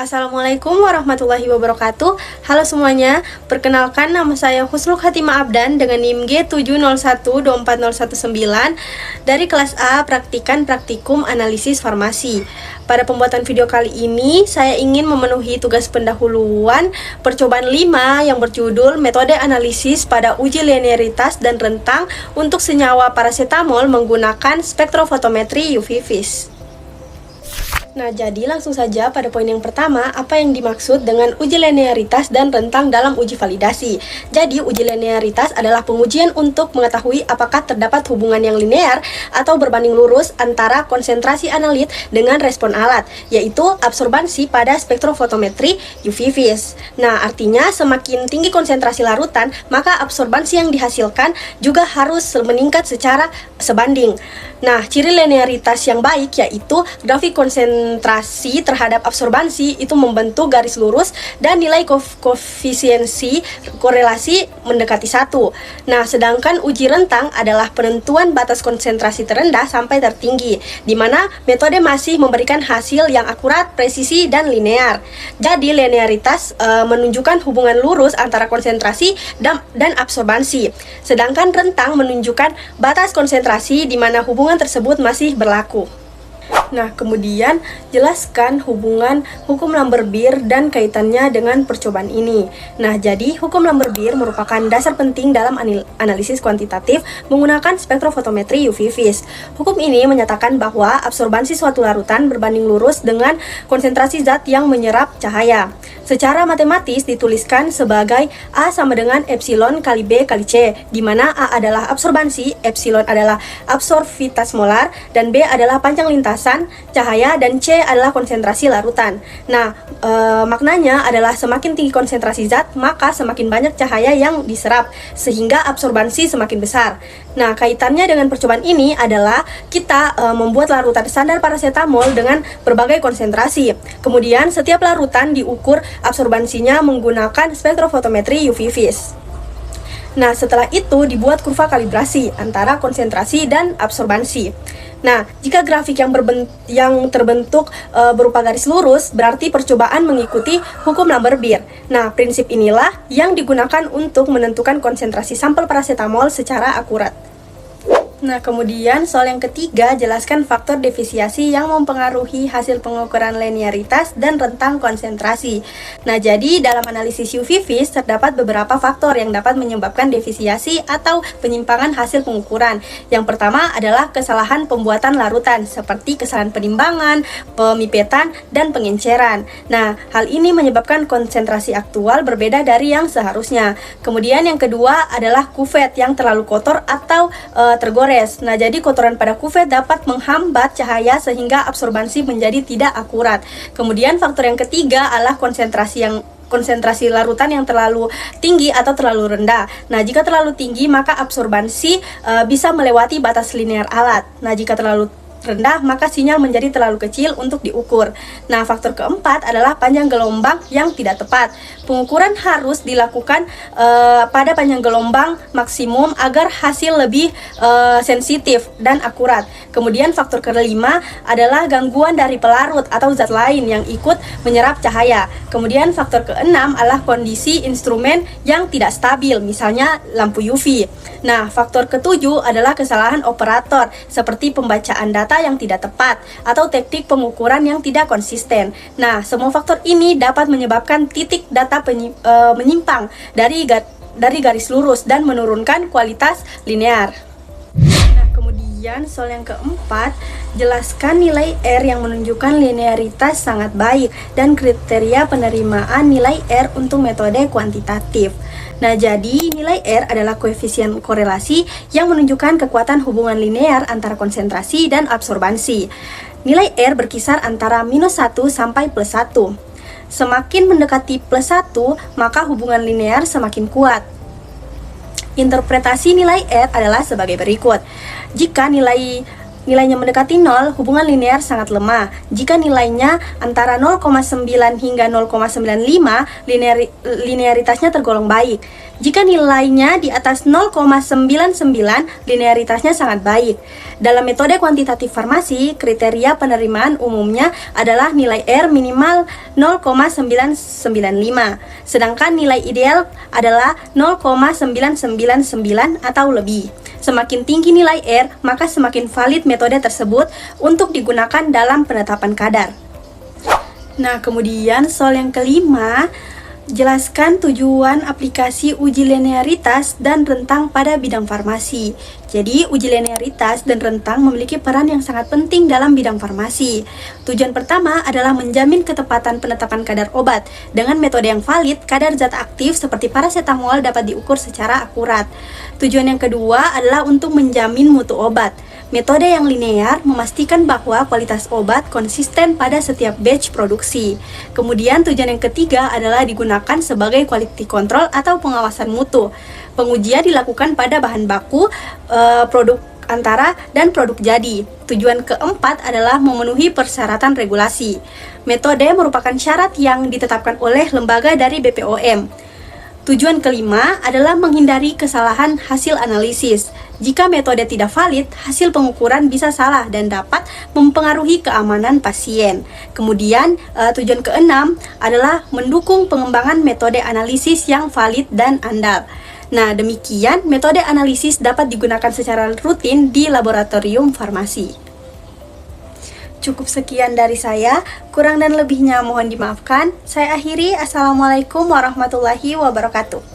Assalamualaikum warahmatullahi wabarakatuh. Halo semuanya, perkenalkan nama saya Husnul Khatimah Abdan dengan NIM G701240119 dari kelas A Praktikan Praktikum Analisis Farmasi. Pada pembuatan video kali ini, saya ingin memenuhi tugas pendahuluan percobaan 5 yang berjudul Metode Analisis pada Uji Linearitas dan Rentang untuk Senyawa Parasetamol menggunakan Spektrofotometri UV Vis. Nah, jadi langsung saja pada poin yang pertama, apa yang dimaksud dengan uji linearitas dan rentang dalam uji validasi. Jadi, uji linearitas adalah pengujian untuk mengetahui apakah terdapat hubungan yang linear atau berbanding lurus antara konsentrasi analit dengan respon alat, yaitu absorbansi pada spektrofotometri UV Vis. Nah, artinya semakin tinggi konsentrasi larutan, maka absorbansi yang dihasilkan juga harus meningkat secara sebanding. Nah, ciri linearitas yang baik yaitu grafik konsentrasi terhadap absorbansi itu membentuk garis lurus dan nilai koefisiensi korelasi mendekati 1. Nah, sedangkan uji rentang adalah penentuan batas konsentrasi terendah sampai tertinggi, di mana metode masih memberikan hasil yang akurat, presisi, dan linear. Jadi, linearitas menunjukkan hubungan lurus antara konsentrasi dan absorbansi, sedangkan rentang menunjukkan batas konsentrasi di mana hubungan tersebut masih berlaku. Nah, kemudian jelaskan hubungan hukum Lambert-Beer dan kaitannya dengan percobaan ini. Nah, jadi hukum Lambert-Beer merupakan dasar penting dalam analisis kuantitatif menggunakan spektrofotometri UV Vis. Hukum ini menyatakan bahwa absorbansi suatu larutan berbanding lurus dengan konsentrasi zat yang menyerap cahaya. Secara matematis dituliskan sebagai A sama dengan epsilon kali B kali C, di mana A adalah absorbansi, epsilon adalah absorbitas molar, dan B adalah panjang lintasan cahaya, dan C adalah konsentrasi larutan. Nah, maknanya adalah semakin tinggi konsentrasi zat, maka semakin banyak cahaya yang diserap, sehingga absorbansi semakin besar. Nah, kaitannya dengan percobaan ini adalah kita membuat larutan standar parasetamol dengan berbagai konsentrasi. Kemudian, setiap larutan diukur absorbansinya menggunakan spektrofotometri UV Vis. Nah, setelah itu dibuat kurva kalibrasi antara konsentrasi dan absorbansi. Nah, jika grafik yang terbentuk berupa garis lurus, berarti percobaan mengikuti hukum Lambert-Beer. Nah, prinsip inilah yang digunakan untuk menentukan konsentrasi sampel parasetamol secara akurat. Nah, kemudian soal yang ketiga, jelaskan faktor defisiasi yang mempengaruhi hasil pengukuran linearitas dan rentang konsentrasi. Nah, jadi dalam analisis UV Vis terdapat beberapa faktor yang dapat menyebabkan defisiasi atau penyimpangan hasil pengukuran. Yang pertama adalah kesalahan pembuatan larutan, seperti kesalahan penimbangan, pemipetan, dan pengenceran. Nah, hal ini menyebabkan konsentrasi aktual berbeda dari yang seharusnya. Kemudian yang kedua adalah kuvet yang terlalu kotor atau tergores. Nah, jadi kotoran pada kuvet dapat menghambat cahaya sehingga absorbansi menjadi tidak akurat. Kemudian faktor yang ketiga adalah konsentrasi larutan yang terlalu tinggi atau terlalu rendah. Nah, jika terlalu tinggi maka absorbansi bisa melewati batas linear alat. Nah, jika terlalu rendah maka sinyal menjadi terlalu kecil untuk diukur. Nah, faktor keempat adalah panjang gelombang yang tidak tepat. Pengukuran harus dilakukan pada panjang gelombang maksimum agar hasil lebih sensitif dan akurat. Kemudian faktor kelima adalah gangguan dari pelarut atau zat lain yang ikut menyerap cahaya. Kemudian faktor keenam adalah kondisi instrumen yang tidak stabil, misalnya lampu UV. Nah, faktor ketujuh adalah kesalahan operator seperti pembacaan data yang tidak tepat atau teknik pengukuran yang tidak konsisten. Nah, semua faktor ini dapat menyebabkan titik data menyimpang dari garis lurus dan menurunkan kualitas linear. Nah, kemudian soal yang keempat, jelaskan nilai R yang menunjukkan linearitas sangat baik dan kriteria penerimaan nilai R untuk metode kuantitatif. Nah, jadi nilai R adalah koefisien korelasi yang menunjukkan kekuatan hubungan linear antara konsentrasi dan absorbansi. Nilai R berkisar antara -1 sampai +1. Semakin mendekati +1, maka hubungan linear semakin kuat. Interpretasi nilai R adalah sebagai berikut. Jika nilainya mendekati 0, hubungan linear sangat lemah. Jika nilainya antara 0,9 hingga 0,95, linearitasnya tergolong baik. Jika nilainya di atas 0,99, linearitasnya sangat baik. Dalam metode kuantitatif farmasi, kriteria penerimaan umumnya adalah nilai R minimal 0,995, sedangkan nilai ideal adalah 0,999 atau lebih. Semakin tinggi nilai R, maka semakin valid metode tersebut untuk digunakan dalam penetapan kadar. Nah, kemudian soal yang kelima, jelaskan tujuan aplikasi uji linearitas dan rentang pada bidang farmasi. Jadi, uji linearitas dan rentang memiliki peran yang sangat penting dalam bidang farmasi. Tujuan pertama adalah menjamin ketepatan penetapan kadar obat. Dengan metode yang valid, kadar zat aktif seperti paracetamol dapat diukur secara akurat. Tujuan yang kedua adalah untuk menjamin mutu obat. Metode yang linear memastikan bahwa kualitas obat konsisten pada setiap batch produksi. Kemudian tujuan yang ketiga adalah digunakan sebagai quality control atau pengawasan mutu. Pengujian dilakukan pada bahan baku, produk antara, dan produk jadi. Tujuan keempat adalah memenuhi persyaratan regulasi. Metode merupakan syarat yang ditetapkan oleh lembaga dari BPOM. Tujuan kelima adalah menghindari kesalahan hasil analisis. Jika metode tidak valid, hasil pengukuran bisa salah dan dapat mempengaruhi keamanan pasien. Kemudian, tujuan keenam adalah mendukung pengembangan metode analisis yang valid dan andal. Nah, demikian metode analisis dapat digunakan secara rutin di laboratorium farmasi. Cukup sekian dari saya, kurang dan lebihnya mohon dimaafkan. Saya akhiri, Assalamualaikum warahmatullahi wabarakatuh.